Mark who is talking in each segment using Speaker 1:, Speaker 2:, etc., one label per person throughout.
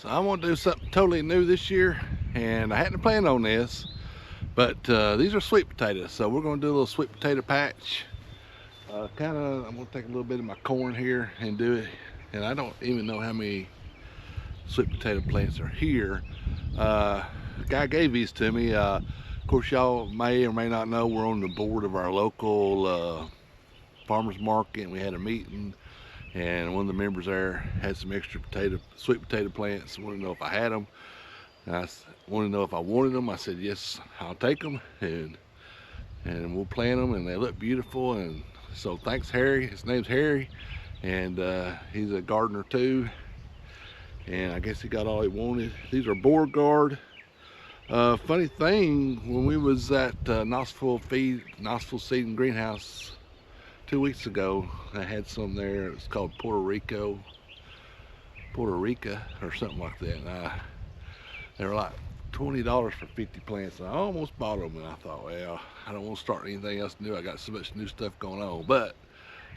Speaker 1: So I want to do something totally new this year, and I hadn't planned on this, but these are sweet potatoes, so we're going to do a little sweet potato patch. I'm going to take a little bit of my corn here and do it, and I don't even know how many sweet potato plants are here. The guy gave these to me. Of course, y'all may or may not know we're on the board of our local farmers market, and we had a meeting, and one of the members there had some extra sweet potato plants. Wanted to know if I had them. I wanted to know if I wanted them. I said yes, I'll take them, and we'll plant them, and they look beautiful. And so thanks, Harry. His name's Harry, and he's a gardener too, and I guess he got all he wanted. These are Beauregard. Funny thing, when we was at Knoxville Seed and Greenhouse 2 weeks ago, I had some there. It's called Puerto Rica or something like that. And they were like $20 for 50 plants. And I almost bought them, and I thought, well, I don't want to start anything else new. I got so much new stuff going on. But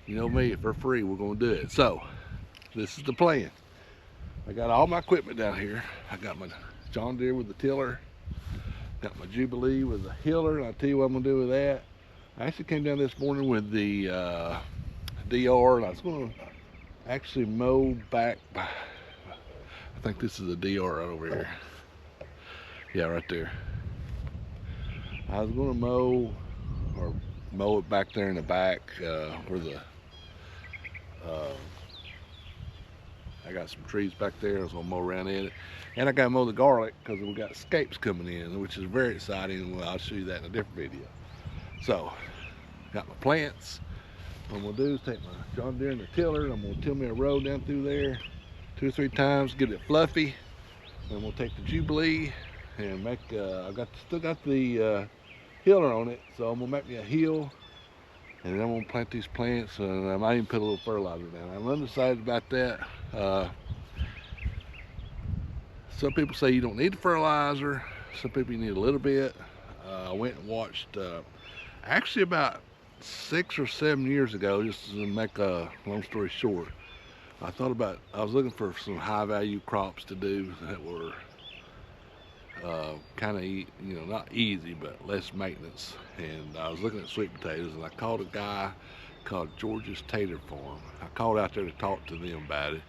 Speaker 1: you know me, if they're free, we're going to do it. So this is the plan. I got all my equipment down here. I got my John Deere with the tiller. Got my Jubilee with the hiller. And I'll tell you what I'm going to do with that. I actually came down this morning with the DR, and I was going to actually mow back by, I think this is a DR right over here. Yeah, right there. I was going to mow it back there in the back where the I got some trees back there. I was going to mow around in it. And I got to mow the garlic because we got scapes coming in, which is very exciting. Well, I'll show you that in a different video. So, got my plants. What I'm going to do is take my John Deere and the tiller, and I'm going to till me a row down through there 2 or 3 times, get it fluffy. And we'll take the Jubilee and make, still got the hiller on it, so I'm going to make me a hill. And then I'm going to plant these plants, and I might even put a little fertilizer down. I'm undecided about that. Some people say you don't need the fertilizer. Some people you need a little bit. I went and watched, actually about 6 or 7 years ago, just to make a long story short, I was looking for some high value crops to do that were kind of, not easy, but less maintenance. And I was looking at sweet potatoes, and I called a guy called George's Tater Farm. I called out there to talk to them about it.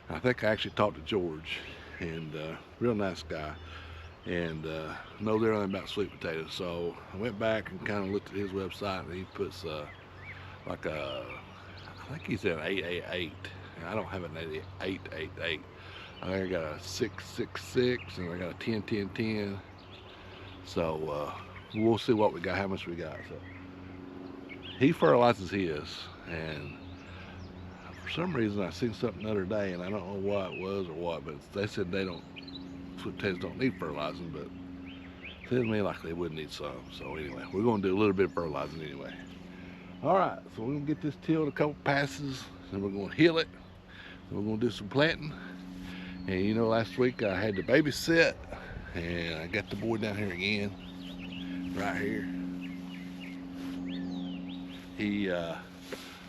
Speaker 1: I think I actually talked to George, and real nice guy, and know they're only about sweet potatoes. So I went back and kind of looked at his website, and he puts I think he said an 888. I don't have an 888. I think I got a 666, and I got a 10-10-10. So we'll see what we got, how much we got. So he fertilizes his, and for some reason I seen something the other day, and I don't know what it was or what, but they said sweet potatoes don't need fertilizing, but it seems to me like they would need some. So anyway, we're going to do a little bit of fertilizing anyway. All right, so we're going to get this tilled a couple passes, and we're going to hill it. We're going to do some planting. And last week I had to babysit, and I got the boy down here again, right here.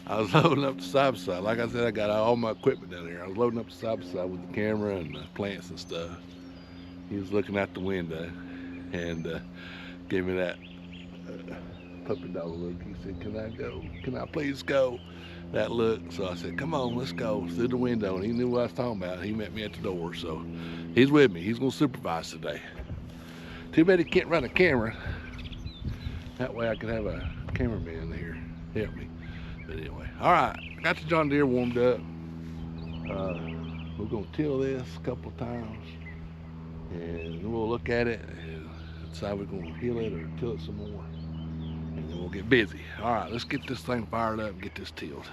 Speaker 1: I was loading up the side by side. Like I said, I got all my equipment down here. I was loading up the side by side with the camera and the plants and stuff. He was looking out the window and gave me that puppy dog look. He said, "Can I go? Can I please go?" That look. So I said, "Come on, let's go," through the window. And he knew what I was talking about. He met me at the door, so he's with me. He's going to supervise today. Too bad he can't run a camera. That way I could have a cameraman here help me. But anyway, all right, I got the John Deere warmed up. We're going to till this a couple of times, and then we'll look at it and decide we're going to hill it or till it some more, and then we'll get busy. All right, let's get this thing fired up and get this tilled.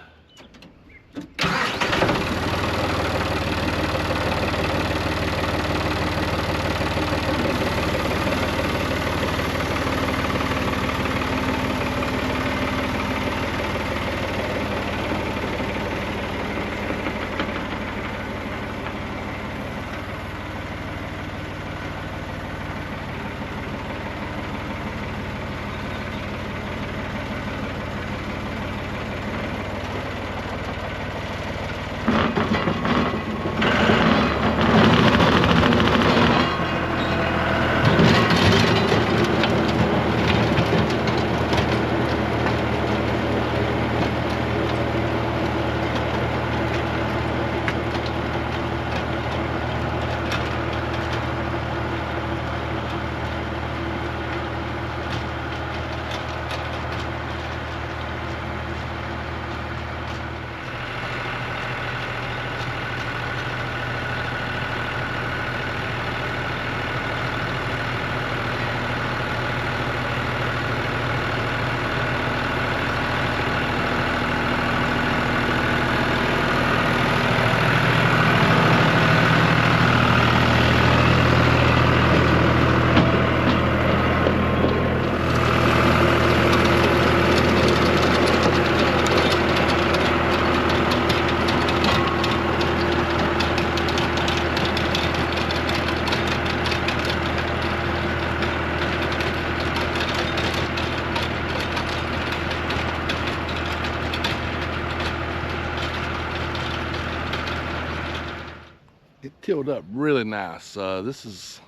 Speaker 1: tilled up really nice. This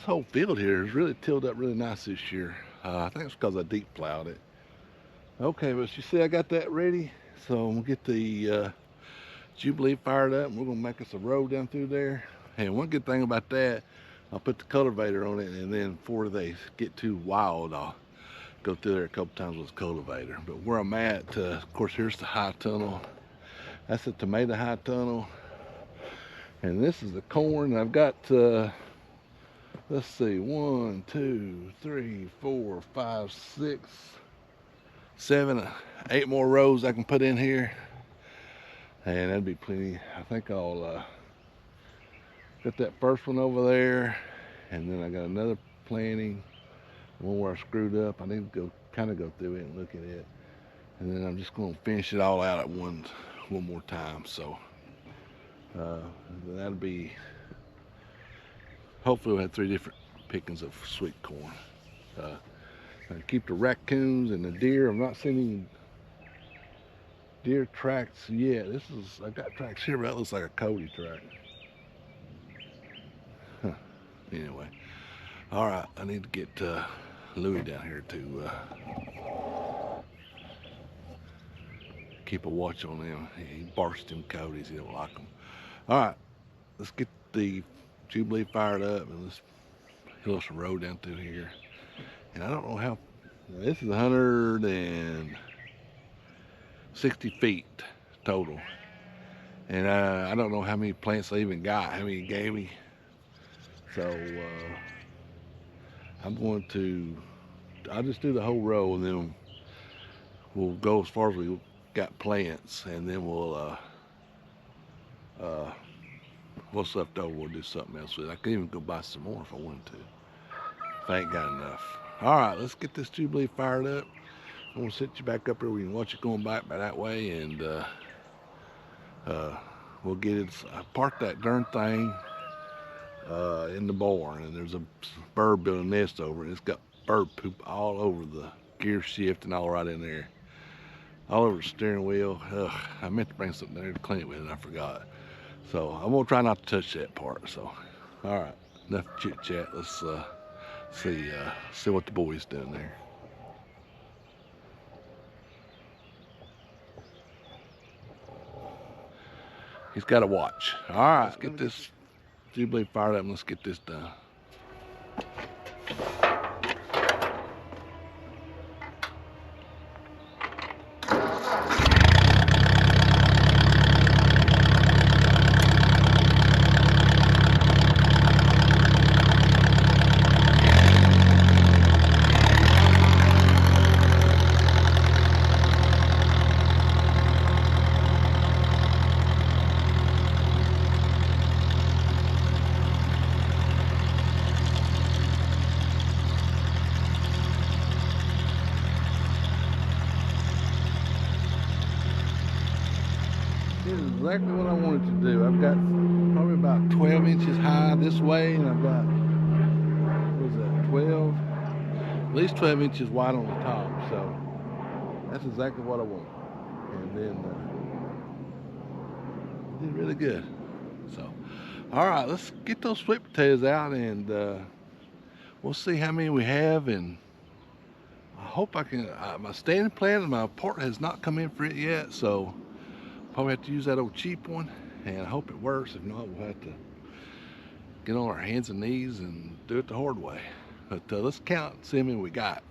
Speaker 1: whole field here is really tilled up really nice this year. I think it's because I deep plowed it. Okay, but you see I got that ready. So I'm gonna get the Jubilee fired up and we're gonna make us a road down through there. And one good thing about that, I'll put the cultivator on it, and then before they get too wild, I'll go through there a couple times with the cultivator. But where I'm at, of course, here's the high tunnel. That's the tomato high tunnel. And this is the corn. I've got, let's see, 1, 2, 3, 4, 5, 6, 7, 8 more rows I can put in here. And that'd be plenty. I think I'll got that first one over there, and then I got another planting, one where I screwed up. I need to go kind of go through it and look at it, and then I'm just going to finish it all out at one more time. So that'll be, hopefully we'll have 3 different pickings of sweet corn. Keep the raccoons and the deer. I'm not seeing any deer tracks yet. I got tracks here, but that looks like a Cody track. Anyway, all right, I need to get Louis down here to keep a watch on him. He barks them Codys, he don't like them. All right, let's get the Jubilee fired up and let's hill us a road down through here. And I don't know how, this is 160 feet total. And I don't know how many plants I even got, how many he gave me. So I'll just do the whole row, and then we'll go as far as we got plants, and then what's left over we'll do something else with it. I could even go buy some more if I wanted to, if I ain't got enough. All right, let's get this Jubilee fired up. I'm gonna set you back up here where you can watch it going back by that way, and we'll get it. I parked that darn thing in the barn, and there's a bird building a nest over it. It's got bird poop all over the gear shift and all right in there, all over the steering wheel. Ugh, I meant to bring something there to clean it with, and I forgot. So I'm gonna try not to touch that part. So, all right, enough chit chat. Let's see what the boy's doing there. He's got a watch. All right, let's get this Jubilee fired up and let's get this done. This is exactly what I wanted to do. I've got probably about 12 inches high this way, and I've got, what is that, 12? At least 12 inches wide on the top, so that's exactly what I want. And then did really good. So, all right, let's get those sweet potatoes out, and we'll see how many we have, and I hope I can, my standing plant and my part has not come in for it yet, so probably have to use that old cheap one, and I hope it works. If not, we'll have to get on our hands and knees and do it the hard way. But let's count and see how many we got.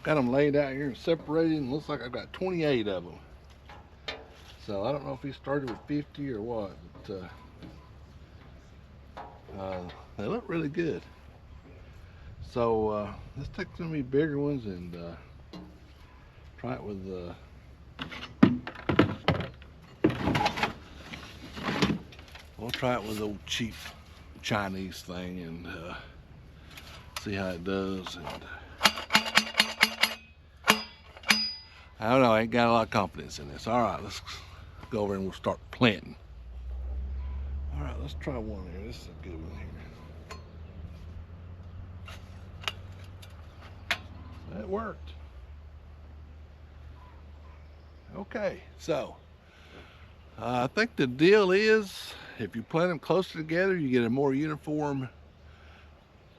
Speaker 1: Got them laid out here and separated, and looks like I've got 28 of them. So I don't know if he started with 50 or what, but they look really good. So let's take some of these bigger ones and try it with we'll try it with the old cheap Chinese thing and see how it does. And I don't know, I ain't got a lot of confidence in this. All right, let's go over and we'll start planting. All right, let's try one here. This is a good one here. That worked. Okay, so I think the deal is if you plant them closer together, you get a more uniform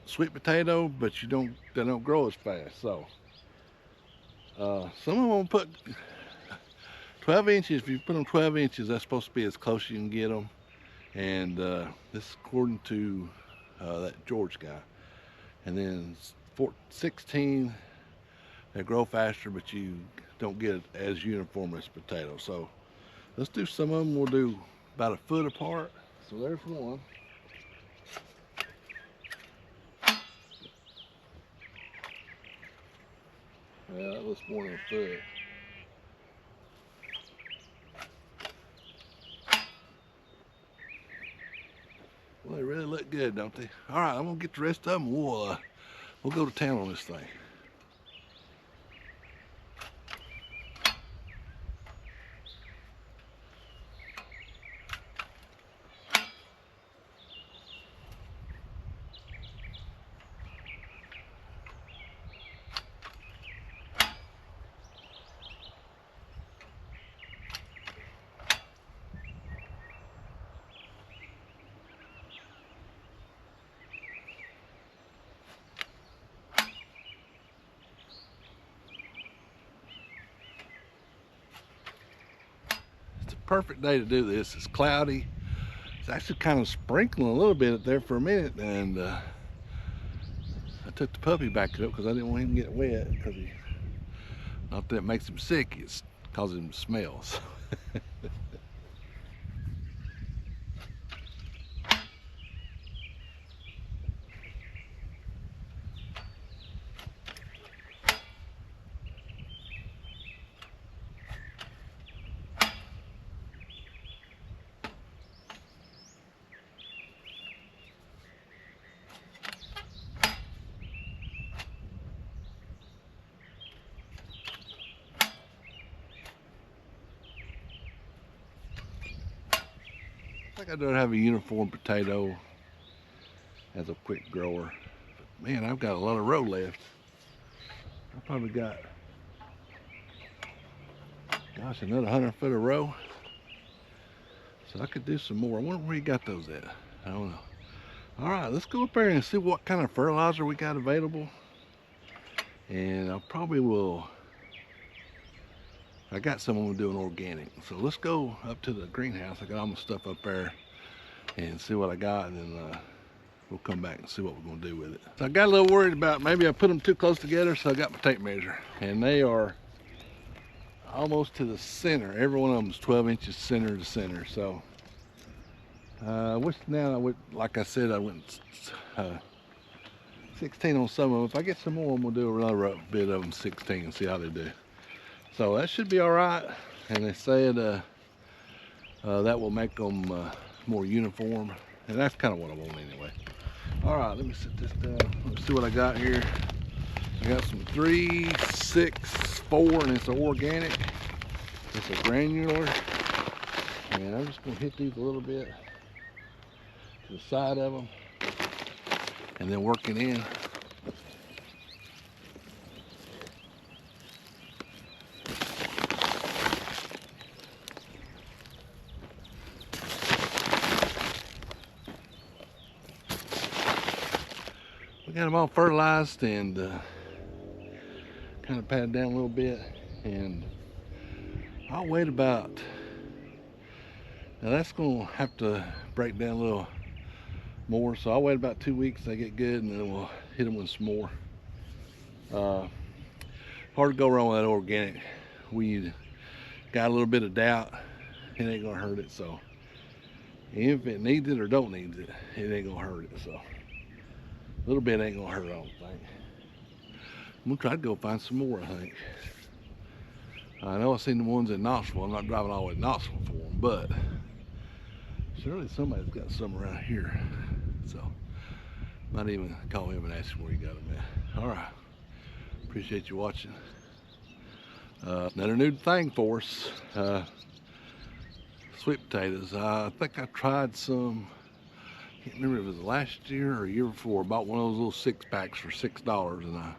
Speaker 1: sweet potato, but they don't grow as fast. So some of them put 12 inches. If you put them 12 inches, that's supposed to be as close as you can get them. And this is according to that George guy. And then 16, they grow faster, but you don't get as uniform as potatoes. So let's do some of them. We'll do about a foot apart. So there's one. Yeah, that looks more than a foot. Well, they really look good, don't they? All right, I'm gonna get the rest of them. We'll go to town on this thing. Perfect day to do this. It's cloudy. It's actually kind of sprinkling a little bit there for a minute, and I took the puppy back up because I didn't want him to get wet, because not that it makes him sick, it's causing him to smell. So. I think I'd rather have a uniform potato as a quick grower. But man, I've got a lot of row left. I probably got, gosh, another 100 foot of row. So I could do some more. I wonder where you got those at. I don't know. All right, let's go up there and see what kind of fertilizer we got available. And I probably will, I got someone doing organic. So let's go up to the greenhouse. I got all my stuff up there and see what I got, and then we'll come back and see what we're gonna do with it. So I got a little worried about maybe I put them too close together, so I got my tape measure, and they are almost to the center. Every one of them is 12 inches center to center. So which now I would, like I said, I went 16 on some of them. If I get some more, we'll do another bit of them 16 and see how they do. So that should be all right. And they said that will make them more uniform. And that's kind of what I want anyway. All right, let me set this down. Let's see what I got here. I got some 3, 6, 4, and it's an organic. It's a granular. And I'm just gonna hit these a little bit to the side of them, and then work it in. We got them all fertilized and kind of patted down a little bit, and I'll wait about, now that's gonna have to break down a little more, so I'll wait about 2 weeks they get good, and then we'll hit them with some more. Hard to go wrong with that organic. We got a little bit of doubt, it ain't gonna hurt it. So if it needs it or don't need it, it ain't gonna hurt it. So a little bit ain't gonna hurt, I don't think. I'm gonna try to go find some more, I think. I know I've seen the ones in Knoxville. I'm not driving all the way to Knoxville for them, but surely somebody's got some around here. So might even call him and ask him where he got them at. All right, appreciate you watching. Another new thing for us, sweet potatoes. I think I tried some, I can't remember if it was last year or a year before. Bought one of those little 6-packs for $6, and I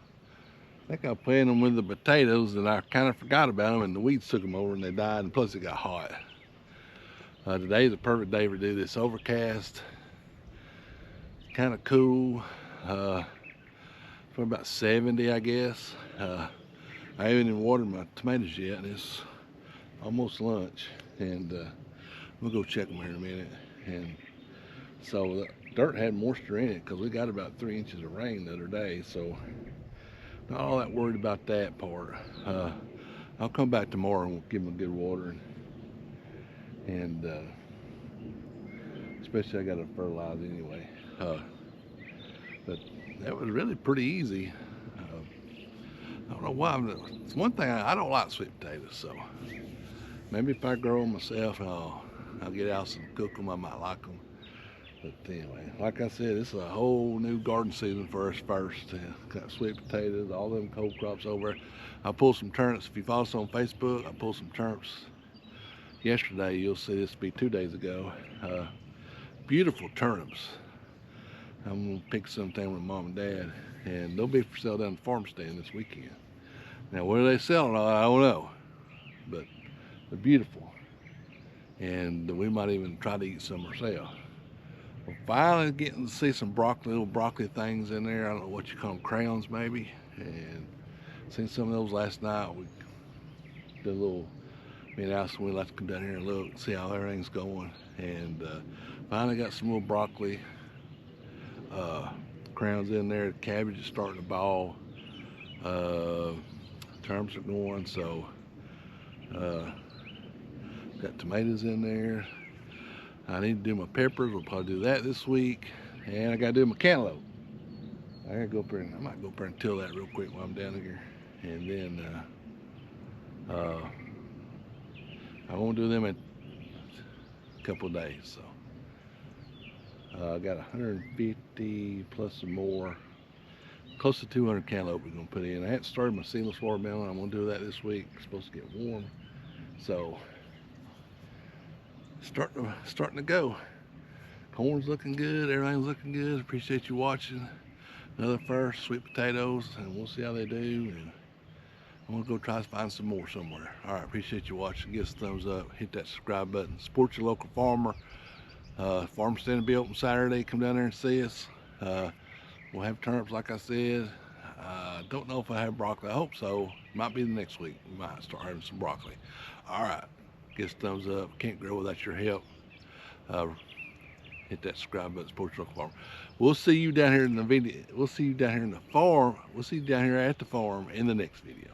Speaker 1: think I planted them with the potatoes, and I kind of forgot about them, and the weeds took them over and they died, and plus it got hot. Today's the perfect day to do this. Overcast, kind of cool. For about 70, I guess. I haven't even watered my tomatoes yet, and it's almost lunch. And we'll go check them here in a minute. And so the dirt had moisture in it because we got about 3 inches of rain the other day. So not all that worried about that part. I'll come back tomorrow and we'll give them a good watering. And especially I got to fertilize anyway. But that was really pretty easy. I don't know why. It's one thing, I don't like sweet potatoes, so maybe if I grow them myself, I'll get out and cook them. I might like them. But anyway, like I said, this is a whole new garden season for us first. Got sweet potatoes, all them cold crops over. I pulled some turnips. If you follow us on Facebook, I pulled some turnips yesterday. You'll see this will be 2 days ago. Beautiful turnips. I'm gonna pick something with Mom and Dad, and they'll be for sale down at Farmstead this weekend. Now, where they selling, I don't know, but they're beautiful, and we might even try to eat some ourselves. We're finally getting to see some broccoli, little broccoli things in there. I don't know what you call them, crowns maybe, and seen some of those last night. We did a little, me and Allison, we like to come down here and look, see how everything's going, and finally got some little broccoli crowns in there. Cabbage is starting to ball. Terms are going, so got tomatoes in there. I need to do my peppers. We'll probably do that this week, and I got to do my cantaloupe. I gotta go up there, and I might go up there and till that real quick while I'm down here, and then I won't do them in a couple of days. So I got 150 plus some more, close to 200 cantaloupe we're gonna put in. I hadn't started my seedless watermelon. I'm gonna do that this week. It's supposed to get warm, so starting to go. Corn's looking good. Everything's looking good. Appreciate you watching. Another first, sweet potatoes, and we'll see how they do. And I'm gonna go try to find some more somewhere. All right, appreciate you watching. Give us a thumbs up. Hit that subscribe button. Support your local farmer. Farmstead will be open Saturday. Come down there and see us. We'll have turnips, like I said. Don't know if I have broccoli. I hope so. Might be the next week. We might start having some broccoli. All right. Give us a thumbs up. Can't grow without your help. Hit that subscribe button. Support your local farmer. We'll see you down here in the video. We'll see you down here in the farm. We'll see you down here at the farm in the next video.